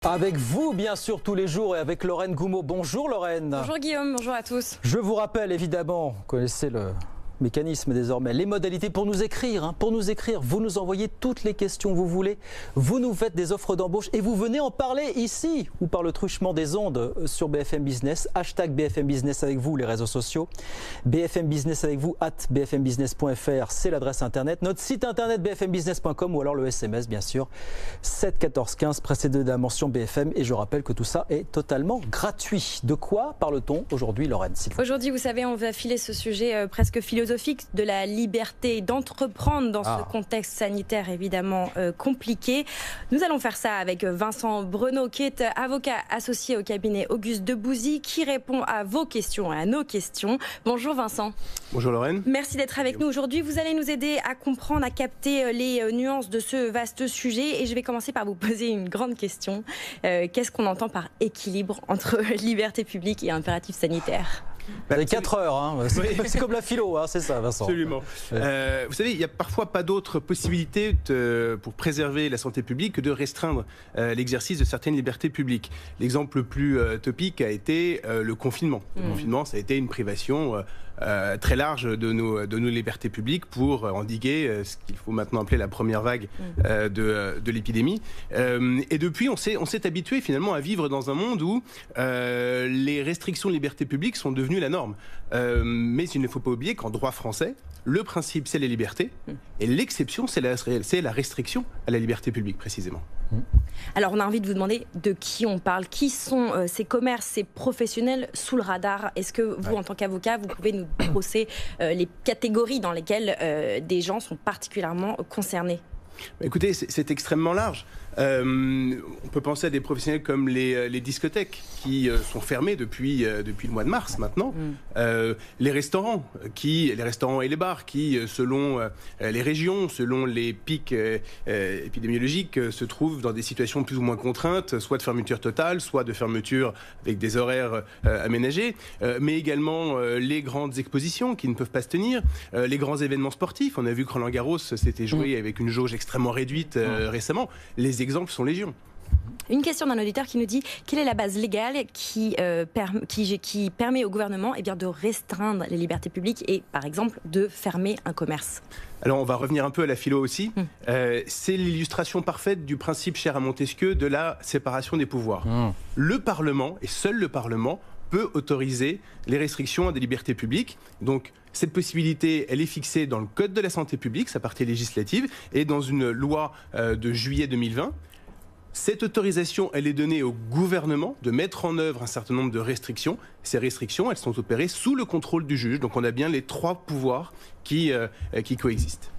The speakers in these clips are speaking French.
Avec vous, bien sûr, tous les jours et avec Lorraine Goumeau. Bonjour Lorraine. Bonjour Guillaume, bonjour à tous. Je vous rappelle évidemment, vous connaissez le mécanisme désormais, les modalités pour nous écrire. Vous nous envoyez toutes les questions que vous voulez, vous nous faites des offres d'embauche et vous venez en parler ici ou par le truchement des ondes sur BFM Business. Hashtag BFM Business avec vous, les réseaux sociaux. BFM Business avec vous, @bfmbusiness.fr, c'est l'adresse internet. Notre site internet bfmbusiness.com ou alors le SMS bien sûr, 7 14 15 précédé de la mention BFM. Et je rappelle que tout ça est totalement gratuit. De quoi parle-t-on aujourd'hui Lorraine? Aujourd'hui, vous savez, on va filer ce sujet presque philosophique de la liberté d'entreprendre dans ce contexte sanitaire évidemment compliqué. Nous allons faire ça avec Vincent Breneau, qui est avocat associé au cabinet Auguste Debouzy, qui répond à vos questions et à nos questions. Bonjour Vincent. Bonjour Lorraine. Merci d'être avec nous aujourd'hui. Vous allez nous aider à comprendre, à capter les nuances de ce vaste sujet. Et je vais commencer par vous poser une grande question. Qu'est-ce qu'on entend par équilibre entre liberté publique et impératif sanitaire? Les 4 heures, hein. C'est comme la philo, hein, c'est ça Vincent. Absolument. Vous savez, il n'y a parfois pas d'autre possibilité pour préserver la santé publique que de restreindre l'exercice de certaines libertés publiques. L'exemple le plus topique a été le confinement. Le confinement, ça a été une privation très large de nos libertés publiques pour endiguer ce qu'il faut maintenant appeler la première vague de l'épidémie. Et depuis, on s'est habitué finalement à vivre dans un monde où les restrictions de liberté publique sont devenues la norme. Mais il ne faut pas oublier qu'en droit français, le principe c'est les libertés et l'exception c'est la restriction à la liberté publique précisément. Alors on a envie de vous demander de qui on parle, qui sont ces commerces, ces professionnels sous le radar. Est-ce que vous, en tant qu'avocat, vous pouvez nous brosser les catégories dans lesquelles des gens sont particulièrement concernés? Écoutez, c'est extrêmement large. On peut penser à des professionnels comme les discothèques qui sont fermés depuis le mois de mars maintenant. Les restaurants et les bars qui, selon les régions, selon les pics épidémiologiques, se trouvent dans des situations plus ou moins contraintes, soit de fermeture totale, soit de fermeture avec des horaires aménagés, mais également les grandes expositions qui ne peuvent pas se tenir, les grands événements sportifs. On a vu que Roland-Garros s'était joué avec une jauge extrêmement réduite récemment. Les exemples sont légion. Une question d'un auditeur qui nous dit quelle est la base légale qui permet au gouvernement de restreindre les libertés publiques et par exemple de fermer un commerce? Alors on va revenir un peu à la philo aussi. C'est l'illustration parfaite du principe cher à Montesquieu de la séparation des pouvoirs. Le Parlement, et seul le Parlement, peut autoriser les restrictions à des libertés publiques. Donc cette possibilité, elle est fixée dans le Code de la santé publique, sa partie législative, et dans une loi de juillet 2020. Cette autorisation, elle est donnée au gouvernement de mettre en œuvre un certain nombre de restrictions. Ces restrictions, elles sont opérées sous le contrôle du juge. Donc on a bien les 3 pouvoirs qui coexistent.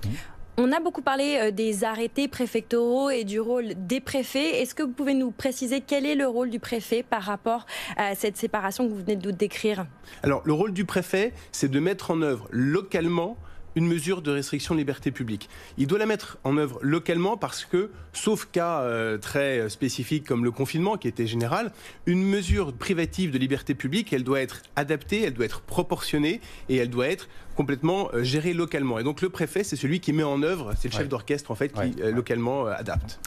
On a beaucoup parlé des arrêtés préfectoraux et du rôle des préfets. Est-ce que vous pouvez nous préciser quel est le rôle du préfet par rapport à cette séparation que vous venez de nous décrire? Alors, le rôle du préfet, c'est de mettre en œuvre localement une mesure de restriction de liberté publique. Il doit la mettre en œuvre localement parce que, sauf cas très spécifiques comme le confinement qui était général, une mesure privative de liberté publique, elle doit être adaptée, elle doit être proportionnée et elle doit être complètement gérée localement. Et donc le préfet, c'est celui qui met en œuvre, c'est le chef d'orchestre en fait, qui localement adapte.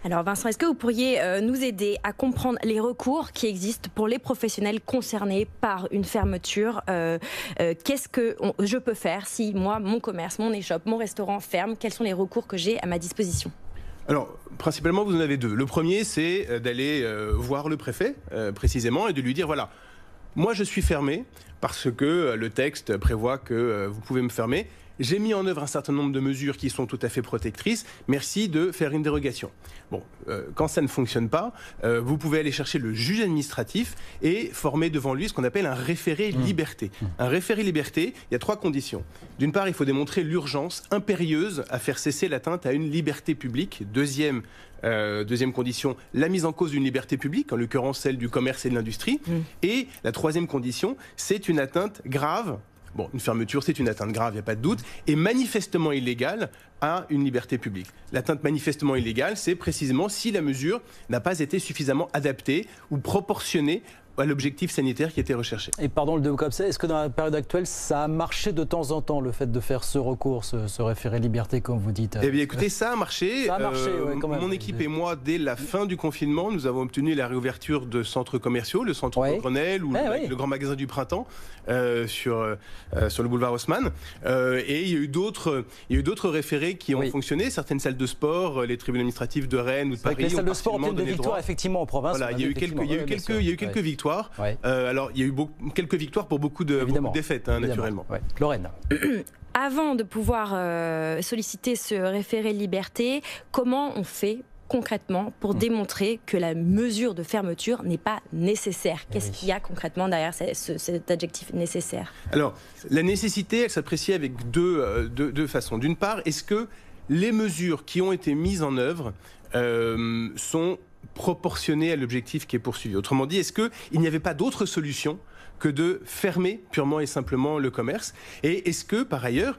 Alors Vincent, est-ce que vous pourriez nous aider à comprendre les recours qui existent pour les professionnels concernés par une fermeture? Qu'est-ce que je peux faire si moi, mon commerce, mon échoppe, mon restaurant ferme? Quels sont les recours que j'ai à ma disposition? Alors, principalement, vous en avez 2. Le premier, c'est d'aller voir le préfet, précisément, et de lui dire, voilà, moi je suis fermé parce que le texte prévoit que vous pouvez me fermer. J'ai mis en œuvre un certain nombre de mesures qui sont tout à fait protectrices. Merci de faire une dérogation. Bon, quand ça ne fonctionne pas, vous pouvez aller chercher le juge administratif et former devant lui ce qu'on appelle un référé liberté. Un référé liberté, il y a 3 conditions. D'une part, il faut démontrer l'urgence impérieuse à faire cesser l'atteinte à une liberté publique. Deuxième condition, la mise en cause d'une liberté publique, en l'occurrence celle du commerce et de l'industrie. Et la 3e condition, c'est une atteinte grave. Bon, une fermeture, c'est une atteinte grave, il n'y a pas de doute, et manifestement illégale à une liberté publique. L'atteinte manifestement illégale, c'est précisément si la mesure n'a pas été suffisamment adaptée ou proportionnée à l'objectif sanitaire qui était recherché. Et pardon le comme ça, est-ce que dans la période actuelle, ça a marché de temps en temps, le fait de faire ce recours, ce référé liberté, comme vous dites? Eh bien écoutez, ça a marché. Ça a marché, ouais, quand même. Mon équipe et moi, dès la fin du confinement, nous avons obtenu la réouverture de centres commerciaux, le centre de Grenelle ou le grand magasin du printemps sur le boulevard Haussmann. Et il y a eu d'autres référés qui ont fonctionné, certaines salles de sport, les tribunaux administratifs de Rennes ou de Paris. Les salles de sport obtiennent des victoires effectivement en province. Voilà, il y a eu quelques victoires. Alors, il y a eu quelques victoires pour beaucoup de défaites, naturellement. Ouais. Lorraine. Avant de pouvoir solliciter ce référé liberté, comment on fait concrètement pour démontrer que la mesure de fermeture n'est pas nécessaire? Qu'est-ce qu'il y a concrètement derrière cet adjectif nécessaire? Alors, la nécessité, elle s'apprécie avec deux façons. D'une part, est-ce que les mesures qui ont été mises en œuvre sont proportionnées à l'objectif qui est poursuivi? Autrement dit, est-ce qu'il n'y avait pas d'autre solution que de fermer purement et simplement le commerce? Et est-ce que, par ailleurs,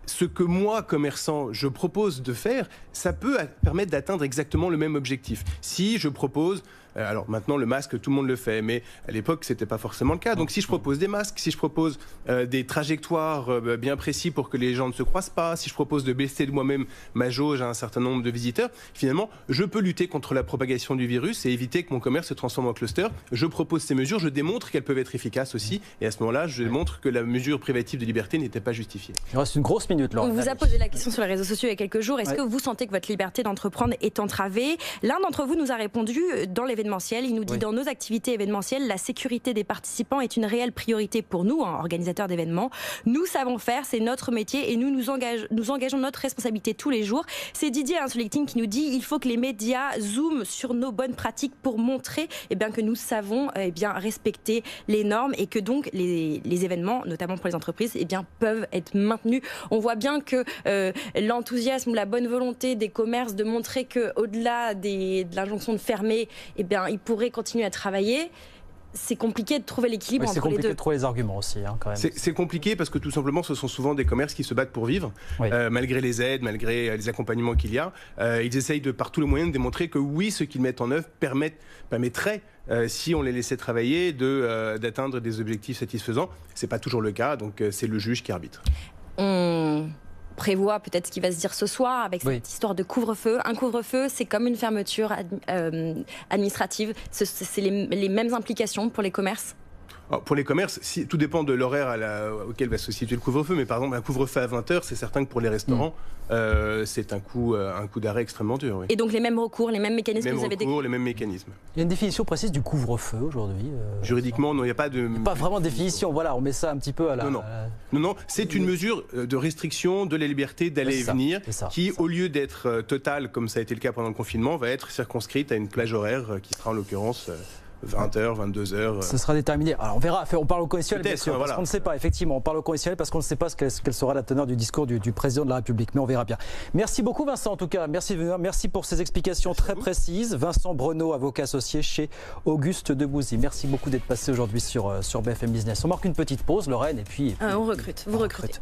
ce que moi, commerçant, je propose de faire, ça peut permettre d'atteindre exactement le même objectif? Si je propose... Alors maintenant, le masque, tout le monde le fait, mais à l'époque, ce n'était pas forcément le cas. Donc si je propose des masques, si je propose des trajectoires bien précis pour que les gens ne se croisent pas, si je propose de baisser de moi-même ma jauge à un certain nombre de visiteurs, finalement, je peux lutter contre la propagation du virus et éviter que mon commerce se transforme en cluster. Je propose ces mesures, je démontre qu'elles peuvent être efficaces aussi, et à ce moment-là, je démontre que la mesure privative de liberté n'était pas justifiée. Il reste une grosse minute, Laurent. On vous a posé la question sur les réseaux sociaux il y a quelques jours. Est-ce que vous sentez que votre liberté d'entreprendre est entravée? L'un d'entre vous nous a répondu dans l'événementiel. Il nous dit dans nos activités événementielles, la sécurité des participants est une réelle priorité pour nous, organisateurs d'événements. Nous savons faire, c'est notre métier et nous engageons notre responsabilité tous les jours. C'est Didier Insolectine qui nous dit il faut que les médias zooment sur nos bonnes pratiques pour montrer que nous savons respecter les normes et que donc les événements, notamment pour les entreprises, peuvent être maintenus. On voit bien que l'enthousiasme ou la bonne volonté des commerces de montrer qu'au-delà de l'injonction de fermer, ils pourraient continuer à travailler. C'est compliqué de trouver l'équilibre entre les deux. C'est compliqué de trouver les arguments aussi, quand même. C'est compliqué parce que tout simplement, ce sont souvent des commerces qui se battent pour vivre, malgré les aides, malgré les accompagnements qu'il y a. Ils essayent par tous les moyens de démontrer que oui, ce qu'ils mettent en œuvre permettrait, si on les laissait travailler, d'atteindre des objectifs satisfaisants. C'est pas toujours le cas, donc c'est le juge qui arbitre. On prévoit peut-être ce qui va se dire ce soir avec cette histoire de couvre-feu. Un couvre-feu, c'est comme une fermeture administrative. C'est les mêmes implications pour les commerces? Alors, pour les commerces, tout dépend de l'horaire auquel va se situer le couvre-feu, mais par exemple un couvre-feu à 20h, c'est certain que pour les restaurants, c'est un coup d'arrêt extrêmement dur. Oui. Et donc les mêmes recours, les mêmes mécanismes que vous avez décrits? Les mêmes mécanismes. Il y a une définition précise du couvre-feu aujourd'hui? Juridiquement, non, il n'y a pas de... Pas vraiment de définition, voilà, on met ça un petit peu à la... Non, c'est une mesure de restriction de la liberté d'aller et venir, qui, au lieu d'être totale, comme ça a été le cas pendant le confinement, va être circonscrite à une plage horaire qui sera en l'occurrence... 20h, 22h. Ce sera déterminé. Alors on verra, on parle au conditionnel bien sûr, parce qu'on ne sait pas, effectivement, on parle au conditionnel parce qu'on ne sait pas quelle sera la teneur du discours du président de la République, mais on verra bien. Merci beaucoup Vincent en tout cas, merci pour ces explications très précises. Vincent Brenaud, avocat associé chez Auguste Debouzy. Merci beaucoup d'être passé aujourd'hui sur BFM Business. On marque une petite pause, Lorraine, et puis... on recrute, vous recrutez.